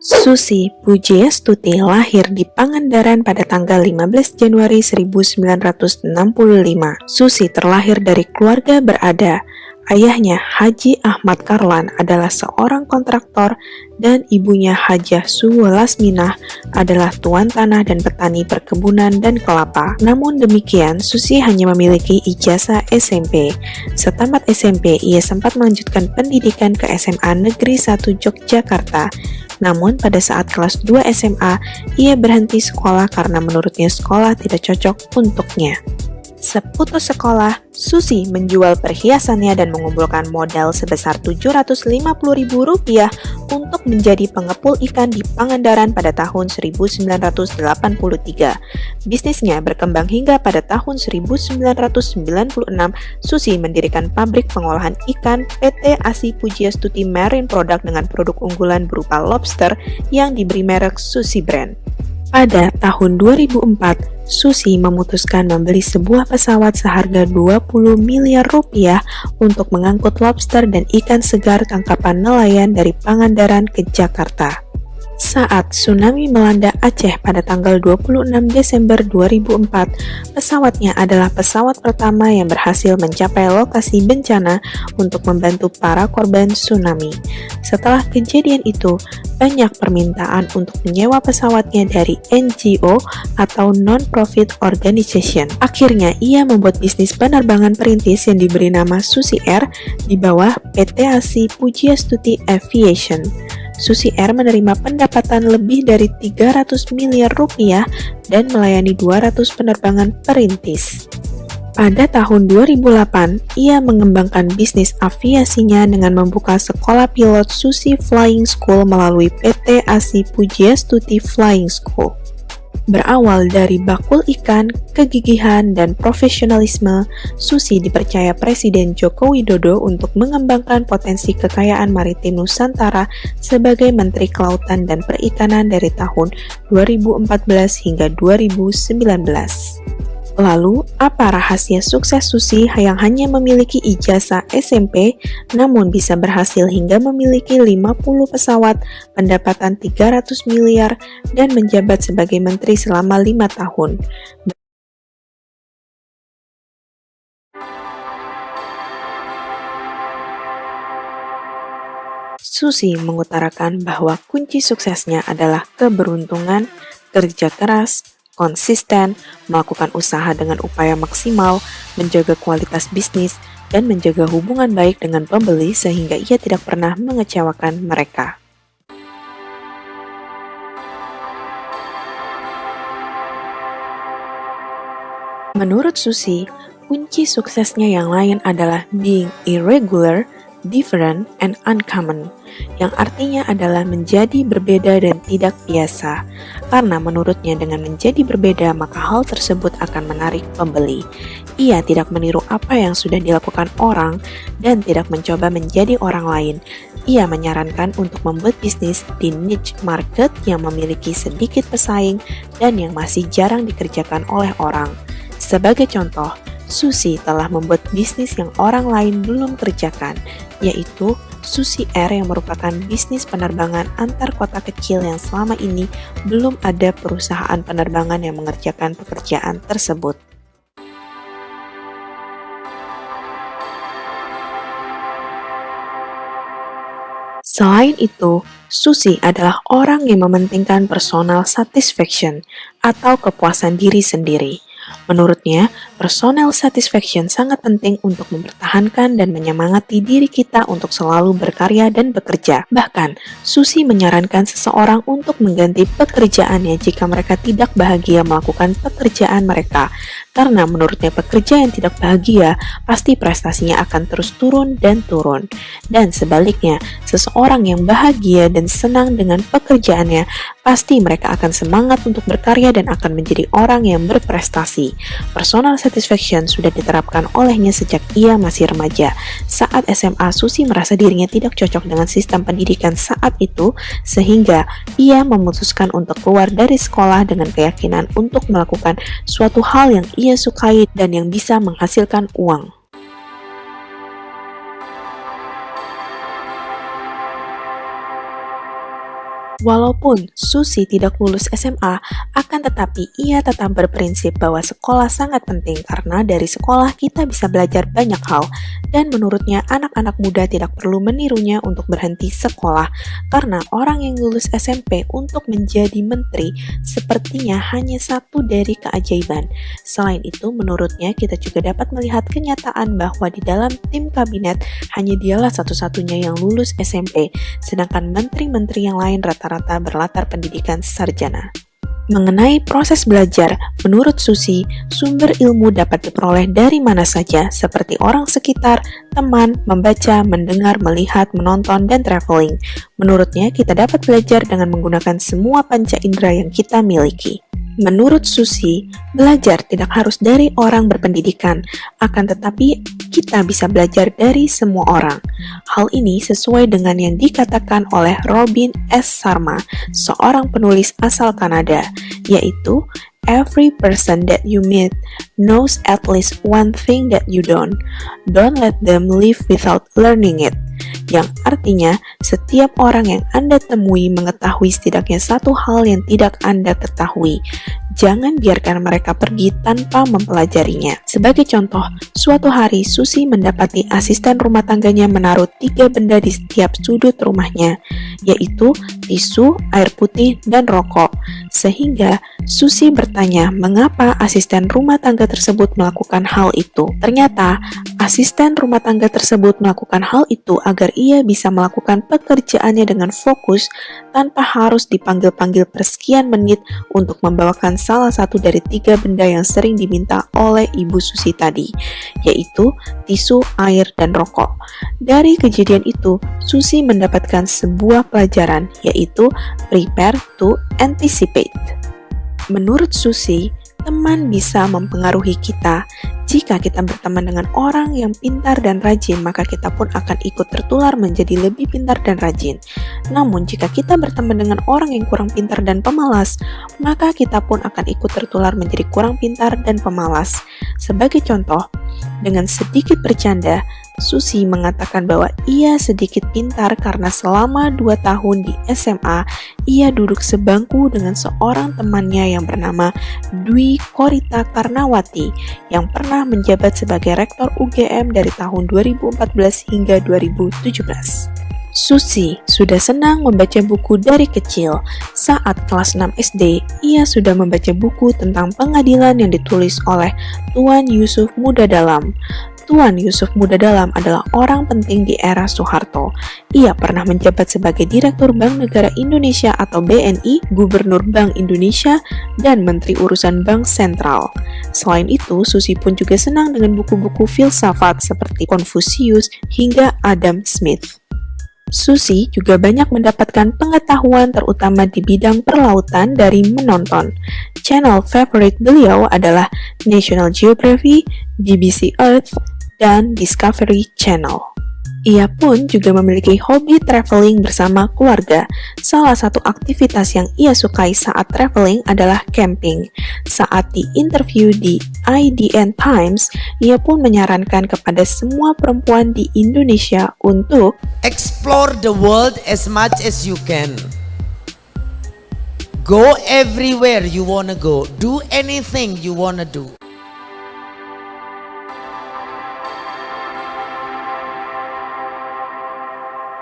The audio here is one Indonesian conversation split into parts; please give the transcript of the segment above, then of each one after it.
Susi Pujiastuti lahir di Pangandaran pada tanggal 15 Januari 1965. Susi terlahir dari keluarga berada. Ayahnya Haji Ahmad Karlan adalah seorang kontraktor dan ibunya Hajah Suwelasminah adalah tuan tanah dan petani perkebunan dan kelapa. Namun demikian, Susi hanya memiliki ijazah SMP. Setamat SMP, ia sempat melanjutkan pendidikan ke SMA Negeri 1 Yogyakarta. Namun pada saat kelas 2 SMA, ia berhenti sekolah karena menurutnya sekolah tidak cocok untuknya. Seputus sekolah, Susi menjual perhiasannya dan mengumpulkan modal sebesar Rp750.000 untuk menjadi pengepul ikan di Pangandaran pada tahun 1983. Bisnisnya berkembang hingga pada tahun 1996, Susi mendirikan pabrik pengolahan ikan PT Asi Pujiastuti Marine Product dengan produk unggulan berupa lobster yang diberi merek Susi Brand. Pada tahun 2004, Susi memutuskan membeli sebuah pesawat seharga Rp20 miliar untuk mengangkut lobster dan ikan segar tangkapan nelayan dari Pangandaran ke Jakarta. Saat tsunami melanda Aceh pada tanggal 26 Desember 2004, pesawatnya adalah pesawat pertama yang berhasil mencapai lokasi bencana untuk membantu para korban tsunami. Setelah kejadian itu, banyak permintaan untuk menyewa pesawatnya dari NGO atau Non-Profit Organization. Akhirnya, ia membuat bisnis penerbangan perintis yang diberi nama Susi Air di bawah PT Asi Pujiastuti Aviation. Susi Air menerima pendapatan lebih dari Rp300 miliar dan melayani 200 penerbangan perintis. Pada tahun 2008, ia mengembangkan bisnis aviasinya dengan membuka sekolah pilot Susi Flying School melalui PT Asi Pujiastuti Flying School. Berawal dari bakul ikan, kegigihan, dan profesionalisme, Susi dipercaya Presiden Joko Widodo untuk mengembangkan potensi kekayaan maritim Nusantara sebagai Menteri Kelautan dan Perikanan dari tahun 2014 hingga 2019. Lalu, apa rahasia sukses Susi yang hanya memiliki ijazah SMP, namun bisa berhasil hingga memiliki 50 pesawat, pendapatan 300 miliar, dan menjabat sebagai menteri selama 5 tahun? Susi mengutarakan bahwa kunci suksesnya adalah keberuntungan, kerja keras, konsisten, melakukan usaha dengan upaya maksimal, menjaga kualitas bisnis, dan menjaga hubungan baik dengan pembeli sehingga ia tidak pernah mengecewakan mereka. Menurut Susi, kunci suksesnya yang lain adalah being irregular, different, and uncommon, yang artinya adalah menjadi berbeda dan tidak biasa. Karena menurutnya dengan menjadi berbeda maka hal tersebut akan menarik pembeli. Ia tidak meniru apa yang sudah dilakukan orang dan tidak mencoba menjadi orang lain. Ia menyarankan untuk membuat bisnis di niche market yang memiliki sedikit pesaing dan yang masih jarang dikerjakan oleh orang. Sebagai contoh, Susi telah membuat bisnis yang orang lain belum kerjakan, yaitu Susi Air yang merupakan bisnis penerbangan antar kota kecil yang selama ini belum ada perusahaan penerbangan yang mengerjakan pekerjaan tersebut. Selain itu, Susi adalah orang yang mementingkan personal satisfaction atau kepuasan diri sendiri. Menurutnya, personal satisfaction sangat penting untuk mempertahankan dan menyemangati diri kita untuk selalu berkarya dan bekerja. Bahkan, Susi menyarankan seseorang untuk mengganti pekerjaannya jika mereka tidak bahagia melakukan pekerjaan mereka. Karena menurutnya pekerja yang tidak bahagia pasti prestasinya akan terus turun dan turun. Dan sebaliknya, seseorang yang bahagia dan senang dengan pekerjaannya pasti mereka akan semangat untuk berkarya dan akan menjadi orang yang berprestasi. Personal satisfaction sudah diterapkan olehnya sejak ia masih remaja. Saat SMA, Susi merasa dirinya tidak cocok dengan sistem pendidikan saat itu, sehingga ia memutuskan untuk keluar dari sekolah dengan keyakinan untuk melakukan suatu hal yang ia sukai dan yang bisa menghasilkan uang. Walaupun Susi tidak lulus SMA, akan tetapi ia tetap berprinsip bahwa sekolah sangat penting karena dari sekolah kita bisa belajar banyak hal dan menurutnya anak-anak muda tidak perlu menirunya untuk berhenti sekolah karena orang yang lulus SMP untuk menjadi menteri sepertinya hanya satu dari keajaiban. Selain itu, menurutnya kita juga dapat melihat kenyataan bahwa di dalam tim kabinet hanya dialah satu-satunya yang lulus SMP, sedangkan menteri-menteri yang lain rata-rata berlatar pendidikan sarjana. Mengenai proses belajar, menurut Susi, sumber ilmu dapat diperoleh dari mana saja, seperti orang sekitar, teman, membaca, mendengar, melihat, menonton, dan traveling. Menurutnya, kita dapat belajar dengan menggunakan semua panca indera yang kita miliki. Menurut Susi, belajar tidak harus dari orang berpendidikan, akan tetapi kita bisa belajar dari semua orang. Hal ini sesuai dengan yang dikatakan oleh Robin S. Sharma, seorang penulis asal Kanada, yaitu every person that you meet knows at least one thing that you don't. Don't let them live without learning it. Yang artinya, setiap orang yang Anda temui mengetahui setidaknya satu hal yang tidak Anda ketahui. Jangan biarkan mereka pergi tanpa mempelajarinya. Sebagai contoh, suatu hari Susi mendapati asisten rumah tangganya menaruh 3 benda di setiap sudut rumahnya, yaitu tisu, air putih, dan rokok. Sehingga Susi bertanya mengapa asisten rumah tangga tersebut melakukan hal itu. Ternyata, asisten rumah tangga tersebut melakukan hal itu agar ia bisa melakukan pekerjaannya dengan fokus tanpa harus dipanggil-panggil persekian menit untuk membawakan salah satu dari 3 benda yang sering diminta oleh Ibu Susi tadi, yaitu tisu, air, dan rokok. Dari kejadian itu, Susi mendapatkan sebuah pelajaran, yaitu prepare to anticipate. Menurut Susi, teman bisa mempengaruhi kita. Jika kita berteman dengan orang yang pintar dan rajin, maka kita pun akan ikut tertular menjadi lebih pintar dan rajin. Namun, jika kita berteman dengan orang yang kurang pintar dan pemalas, maka kita pun akan ikut tertular menjadi kurang pintar dan pemalas. Sebagai contoh, dengan sedikit bercanda, Susi mengatakan bahwa ia sedikit pintar karena selama 2 tahun di SMA, ia duduk sebangku dengan seorang temannya yang bernama Dwi Korita Karnawati yang pernah menjabat sebagai rektor UGM dari tahun 2014 hingga 2017. Susi sudah senang membaca buku dari kecil. Saat kelas 6 SD, ia sudah membaca buku tentang pengadilan yang ditulis oleh Tuan Yusuf Muda Dalam. Tuan Yusuf Muda Dalam adalah orang penting di era Soeharto. Ia pernah menjabat sebagai Direktur Bank Negara Indonesia atau BNI, Gubernur Bank Indonesia, dan Menteri Urusan Bank Sentral. Selain itu, Susi pun juga senang dengan buku-buku filsafat seperti Confucius hingga Adam Smith. Susi juga banyak mendapatkan pengetahuan terutama di bidang perlautan dari menonton. Channel favorit beliau adalah National Geographic, BBC Earth, dan Discovery Channel. Ia pun juga memiliki hobi traveling bersama keluarga. Salah satu aktivitas yang ia sukai saat traveling adalah camping. Saat diinterview di IDN Times, ia pun menyarankan kepada semua perempuan di Indonesia untuk explore the world as much as you can. Go everywhere you wanna go. Do anything you wanna do.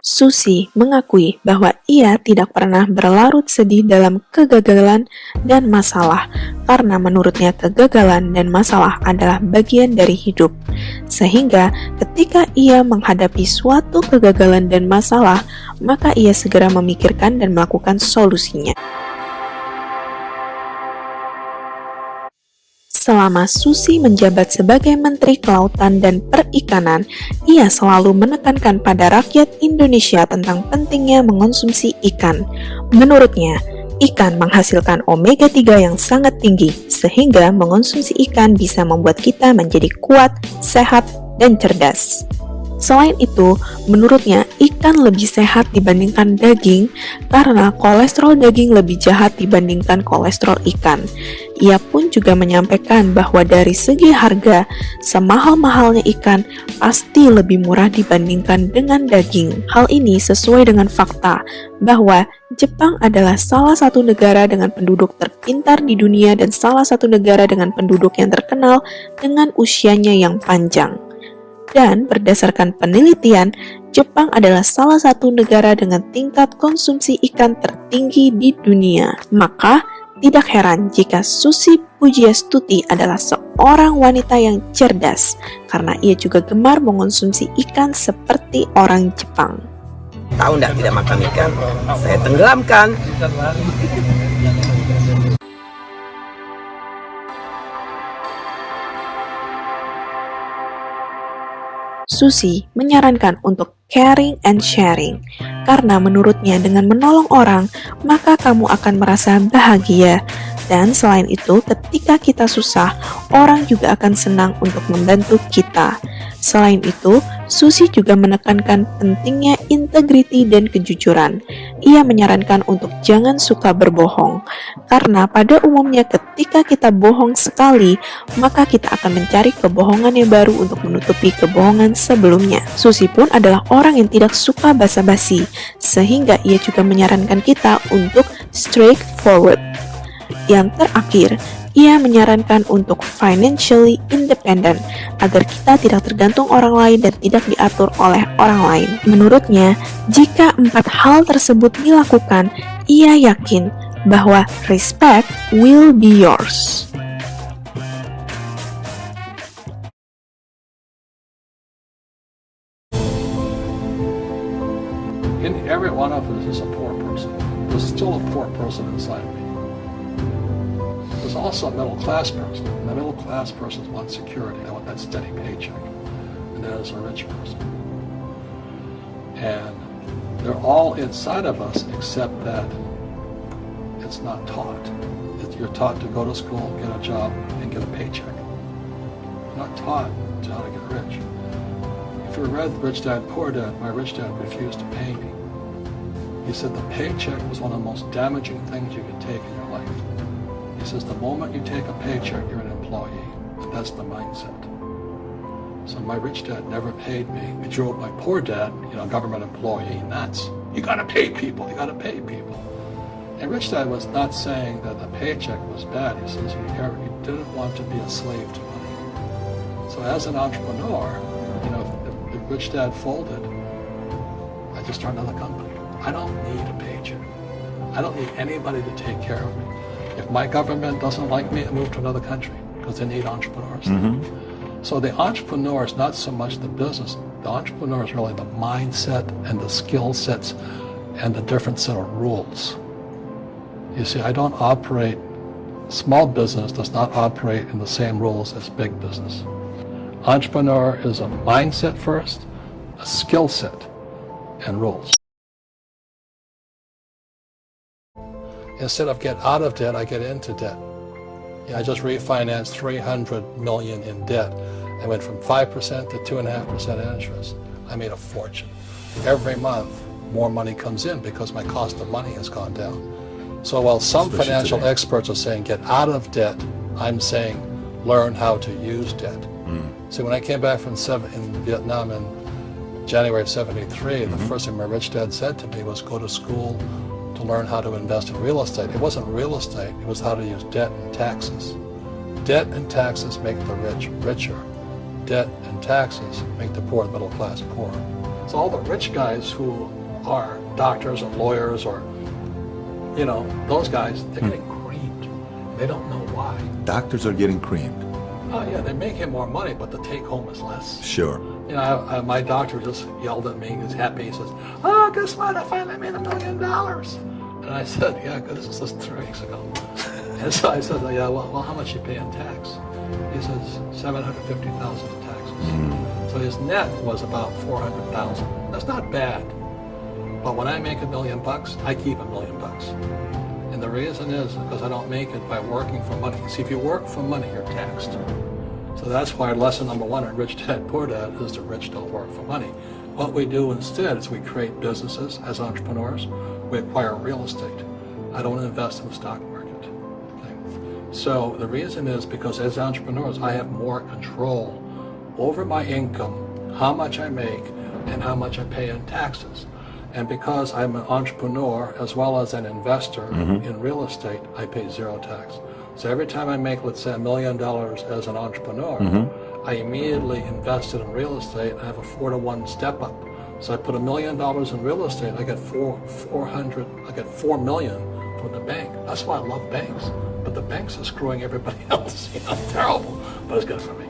Susi mengakui bahwa ia tidak pernah berlarut sedih dalam kegagalan dan masalah karena menurutnya kegagalan dan masalah adalah bagian dari hidup. Sehingga ketika ia menghadapi suatu kegagalan dan masalah, maka ia segera memikirkan dan melakukan solusinya. Selama Susi menjabat sebagai Menteri Kelautan dan Perikanan, ia selalu menekankan pada rakyat Indonesia tentang pentingnya mengonsumsi ikan. Menurutnya, ikan menghasilkan omega 3 yang sangat tinggi, sehingga mengonsumsi ikan bisa membuat kita menjadi kuat, sehat, dan cerdas. Selain itu, menurutnya ikan lebih sehat dibandingkan daging karena kolesterol daging lebih jahat dibandingkan kolesterol ikan. Ia pun juga menyampaikan bahwa dari segi harga, semahal-mahalnya ikan pasti lebih murah dibandingkan dengan daging. Hal ini sesuai dengan fakta bahwa Jepang adalah salah satu negara dengan penduduk terpintar di dunia dan salah satu negara dengan penduduk yang terkenal dengan usianya yang panjang. Dan berdasarkan penelitian, Jepang adalah salah satu negara dengan tingkat konsumsi ikan tertinggi di dunia. Maka, tidak heran jika Susi Pujiastuti adalah seorang wanita yang cerdas, karena ia juga gemar mengonsumsi ikan seperti orang Jepang. Tahu nggak tidak makan ikan? Saya tenggelamkan. Susi menyarankan untuk caring and sharing, karena menurutnya dengan menolong orang, maka kamu akan merasa bahagia. Dan selain itu, ketika kita susah, orang juga akan senang untuk membantu kita. Selain itu, Susi juga menekankan pentingnya integriti dan kejujuran. Ia menyarankan untuk jangan suka berbohong, karena pada umumnya ketika kita bohong sekali, maka kita akan mencari kebohongan yang baru untuk menutupi kebohongan sebelumnya. Susi pun adalah orang yang tidak suka basa-basi, sehingga ia juga menyarankan kita untuk straightforward. Yang terakhir, ia menyarankan untuk financially independent agar kita tidak tergantung orang lain dan tidak diatur oleh orang lain. Menurutnya, jika 4 hal tersebut dilakukan, ia yakin bahwa respect will be yours. In every one of us is a poor person. There's still a poor person inside me. There's also a middle class person, and the middle class person wants security, they want that steady paycheck, and there's a rich person. And they're all inside of us except that it's not taught. You're taught to go to school, get a job, and get a paycheck. You're not taught how to get rich. If you read Rich Dad, Poor Dad, my rich dad refused to pay me. He said the paycheck was one of the most damaging things you could take in your life. He says the moment you take a paycheck, you're an employee. And that's the mindset. So my rich dad never paid me. He drove my poor dad, government employee, nuts. You gotta pay people, you gotta pay people. And rich dad was not saying that the paycheck was bad. He says he didn't want to be a slave to money. So as an entrepreneur, if rich dad folded, I just started another company. I don't need a paycheck. I don't need anybody to take care of me. If my government doesn't like me, I move to another country because they need entrepreneurs. So the entrepreneur is not so much the business. The entrepreneur is really the mindset and the skill sets and the different set of rules. You see, I don't operate, small business does not operate in the same rules as big business. Entrepreneur is a mindset first, a skill set, and rules. Instead of get out of debt, I get into debt. I just refinanced $300 million in debt. I went from 5% to 2.5% interest. I made a fortune. Every month, more money comes in because my cost of money has gone down. So while some Especially financial today. experts are saying get out of debt, I'm saying learn how to use debt. See, when I came back from in Vietnam in January of '73, the first thing my rich dad said to me was go to school to learn how to invest in real estate. It wasn't real estate, it was how to use debt and taxes. Debt and taxes make the rich richer. Debt and taxes make the poor, the middle class, poor. So all the rich guys who are doctors or lawyers or, those guys, they're getting creamed. They don't know why. Doctors are getting creamed. Oh yeah, they're making more money, but the take home is less. Sure. My doctor just yelled at me. He's happy. He says, "Oh, guess what? I finally made $1 million." And I said, "Yeah, this was just 3 weeks ago." And so I said, "Yeah, well, how much you pay in tax?" He says, $750,000 in taxes. So his net was about $400,000. That's not bad. But when I make $1 million, I keep $1 million. And the reason is because I don't make it by working for money. See, if you work for money, you're taxed. So that's why lesson number one in Rich Dad Poor Dad is the rich don't work for money. What we do instead is we create businesses as entrepreneurs. We acquire real estate. I don't invest in the stock market. Okay? So the reason is because as entrepreneurs, I have more control over my income, how much I make, and how much I pay in taxes. And because I'm an entrepreneur as well as an investor in real estate, I pay zero tax. So every time I make, let's say, $1 million as an entrepreneur, I immediately invest it in real estate. I have a 4-to-1 step up. So I put $1 million in real estate. I get $4 million from the bank. That's why I love banks. But the banks are screwing everybody else. It's terrible, but it's good for me.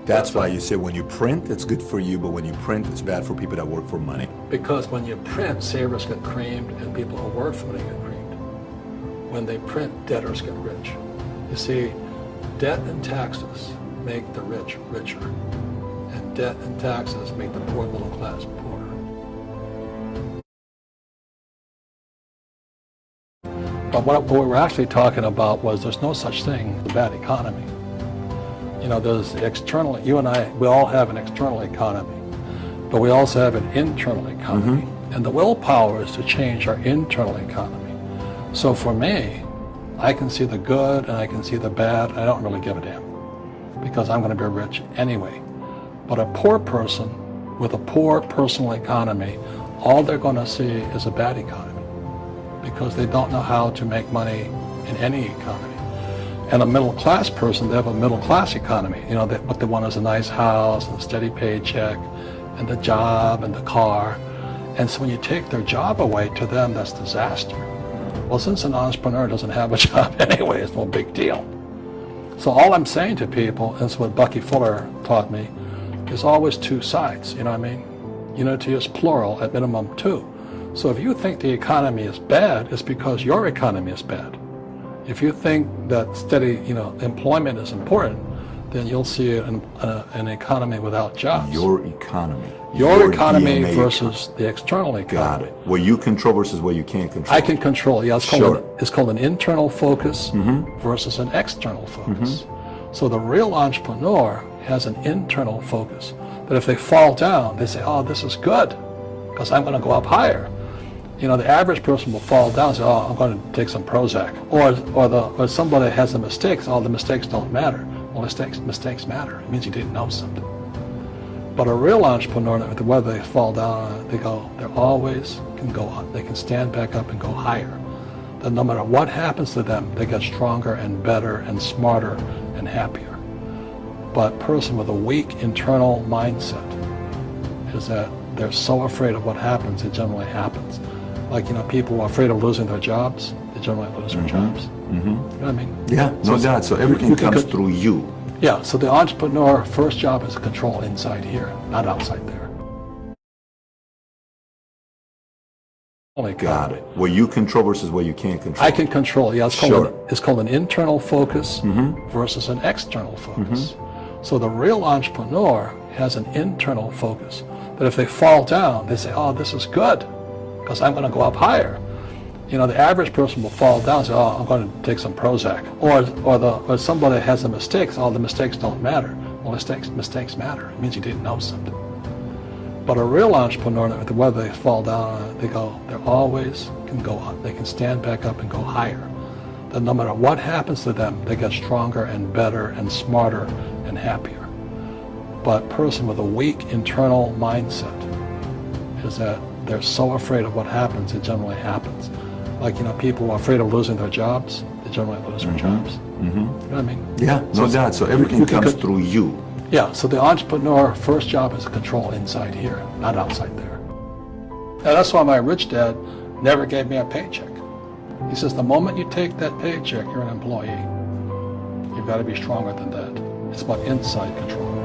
That's why you say when you print, it's good for you, but when you print, it's bad for people that work for money. Because when you print, savers get creamed and people who work for money get creamed. When they print, debtors get rich. You see, debt and taxes make the rich richer, and debt and taxes make the poor middle class poorer. But what we were actually talking about was there's no such thing as a bad economy. You know, there's external, you and I, we all have an external economy, but we also have an internal economy. And the willpower is to change our internal economy. So for me, I can see the good and I can see the bad. I don't really give a damn because I'm going to be rich anyway. But a poor person with a poor personal economy, all they're going to see is a bad economy because they don't know how to make money in any economy. And a middle class person, they have a middle class economy. You know, what they want is a nice house and a steady paycheck and the job and the car. And so when you take their job away, to them, that's disaster. Well, since an entrepreneur doesn't have a job anyway, it's no big deal. So all I'm saying to people, and it's what Bucky Fuller taught me, is always two sides, you know what I mean? Unity is plural, at minimum two. So if you think the economy is bad, it's because your economy is bad. If you think that steady, employment is important, then you'll see an economy without jobs. Your economy. Your economy DNA versus the external economy. Got it. What you control versus what you can't control. I can control. Yeah, Sure. It's called an internal focus versus an external focus. So the real entrepreneur has an internal focus. That if they fall down, they say, "Oh, this is good, because I'm going to go up higher." You know, the average person will fall down and say, "Oh, I'm going to take some Prozac." Or somebody has a mistake, so, "Oh, the mistakes don't matter." Well, mistakes matter. It means you didn't know something. But a real entrepreneur, whether they fall down, they always can go up. They can stand back up and go higher. That no matter what happens to them, they get stronger and better and smarter and happier. But a person with a weak internal mindset is that they're so afraid of what happens, it generally happens. Like, people who are afraid of losing their jobs, they generally lose their jobs. You know what I mean? Yeah, no doubt. So everything comes through you. Yeah, so the entrepreneur first job is to control inside here, not outside there. Got it. What you control versus what you can't control. I can control. Yeah, Sure. It's called an internal focus versus an external focus. So the real entrepreneur has an internal focus. That if they fall down, they say, "Oh, this is good, because I'm going to go up higher." You know, the average person will fall down and say, "Oh, I'm going to take some Prozac." Or somebody has a mistake, so, "Oh, the mistakes don't matter." Well, mistakes matter. It means you didn't know something. But a real entrepreneur, whether they fall down, they always can go up. They can stand back up and go higher. That no matter what happens to them, they get stronger and better and smarter and happier. But a person with a weak internal mindset is that they're so afraid of what happens, it generally happens. Like, people who are afraid of losing their jobs, they generally lose their jobs. You know what I mean? Yeah, no doubt. So everything comes through you. Yeah, so the entrepreneur first job is to control inside here, not outside there. And that's why my rich dad never gave me a paycheck. He says, the moment you take that paycheck, you're an employee. You've got to be stronger than that. It's about inside control.